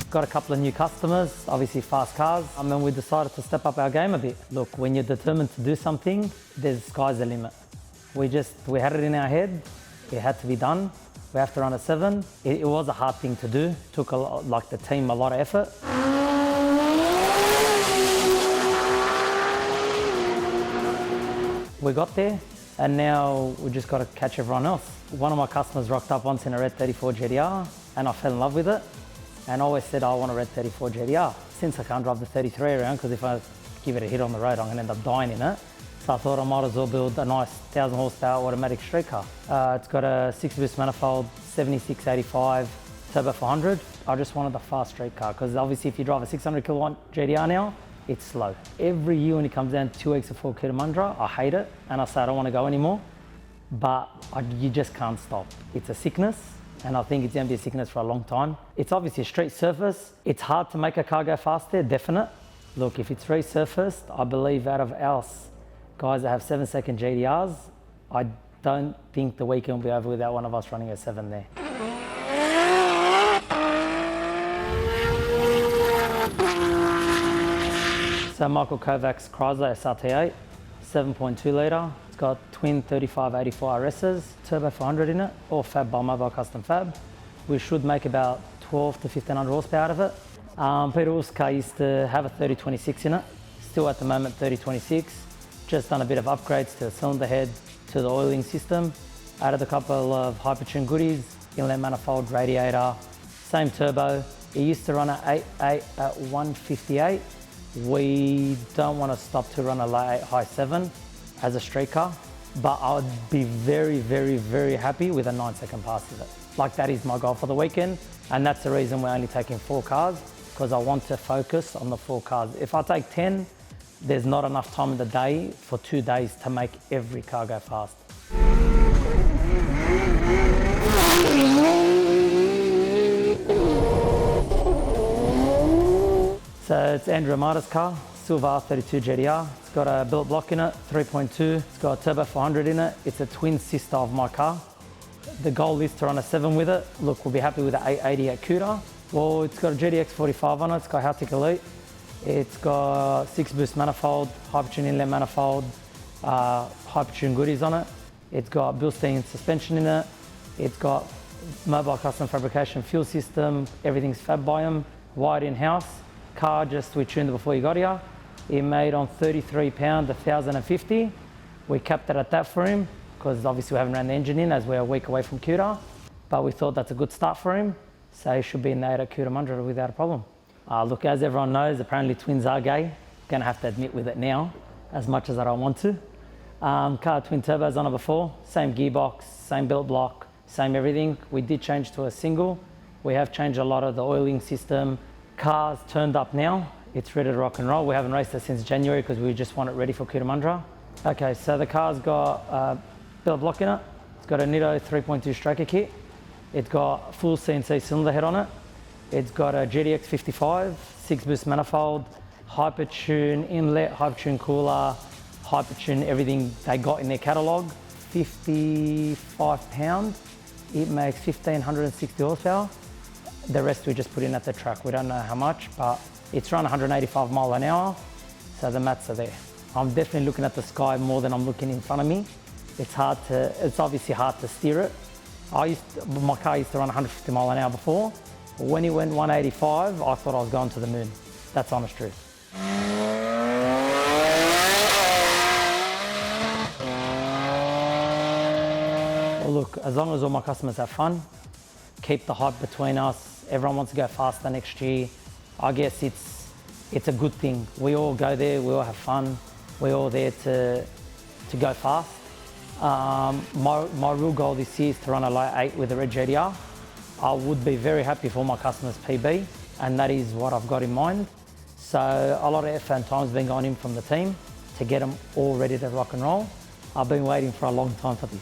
got a couple of new customers, obviously fast cars, and then we decided to step up our game a bit. Look, when you're determined to do something, the sky's the limit. We had it in our head, it had to be done. We have to run a 7. It was a hard thing to do. It took the team a lot of effort. We got there, and now we just got to catch everyone else. One of my customers rocked up once in a red 34 GTR, and I fell in love with it, and always said I want a red 34 GTR. Since I can't drive the 33 around, because if I give it a hit on the road, I'm going to end up dying in it. So I thought I might as well build a nice 1,000 horsepower automatic street car. It's got a 6-boost manifold, 7685 turbo 400. I just wanted the fast street car, because obviously if you drive a 600 kilowatt GTR now, it's slow. Every year when it comes down 2 for Cootamundra, I hate it, and I say I don't want to go anymore, but you just can't stop. It's a sickness, and I think it's going to be a sickness for a long time. It's obviously a street surface. It's hard to make a car go fast there, definite. Look, if it's resurfaced, I believe out of our guys that have 7-second GTRs, I don't think the weekend will be over without one of us running a 7 there. So Michael Kovac's Chrysler SRT8, 7.2 litre. It's got twin 3584 RSs, turbo 400 in it, all fab by Mobile Custom Fab. We should make about 12 to 1500 horsepower out of it. Peter Wolf's car used to have a 3026 in it, still at the moment 3026. Just done a bit of upgrades to the cylinder head, to the oiling system. Added a couple of hypertune goodies, inlet manifold, radiator, same turbo. It used to run at 8.8 at 158. We don't want to stop to run a low 8, high 7 as a street car, but I would be very, very, very happy with a 9-second pass of it. Like, that is my goal for the weekend, and that's the reason we're only taking 4 cars, because I want to focus on the 4 cars. If I take 10, there's not enough time in the day for 2 days to make every car go fast. So it's Andrew Amata's car, Silver R32 GTR. It's got a billet block in it, 3.2. It's got a turbo 400 in it. It's a twin sister of my car. The goal is to run a 7 with it. Look, we'll be happy with the 880 at Cooter. Well, it's got a GTX 45 on it. It's got Haltech Elite. It's got 6-boost manifold, hypertune inlet manifold, hypertune goodies on it. It's got Bilstein suspension in it. It's got Mobile Custom Fabrication fuel system. Everything's fab by them, wired in-house. Car just we tuned it before you got here. It made on 33 pound, 1,050. We capped it at that for him, because obviously we haven't ran the engine in as we're a week away from Cooter. But we thought that's a good start for him. So he should be in the 8 at Cootamundra without a problem. Look, as everyone knows, apparently twins are gay. Gonna have to admit with it now, as much as I don't want to. Car twin turbos on it before, same gearbox, same billet block, same everything. We did change to a single. We have changed a lot of the oiling system. Car's turned up now. It's ready to rock and roll. We haven't raced it since January because we just want it ready for Cootamundra. Okay, so the car's got a billet block in it. It's got a Nitto 3.2 stroker kit. It's got full CNC cylinder head on it. It's got a GTX 55, 6-boost manifold, hypertune inlet, hypertune cooler, hypertune everything they got in their catalogue. 55 pound. It makes 1,560 horsepower. The rest we just put in at the track. We don't know how much, but it's run 185 mile an hour, so the maths are there. I'm definitely looking at the sky more than I'm looking in front of me. It's obviously hard to steer it. My car used to run 150 mile an hour before. When it went 185, I thought I was going to the moon. That's honest truth. Well, look, as long as all my customers have fun, keep the hype between us. Everyone wants to go faster next year. I guess it's a good thing. We all go there, we all have fun. We're all there to go fast. My real goal this year is to run a low 8 with a red GTR. I would be very happy for my customers' PB, and that is what I've got in mind. So a lot of effort and time has been going in from the team to get them all ready to rock and roll. I've been waiting for a long time for this.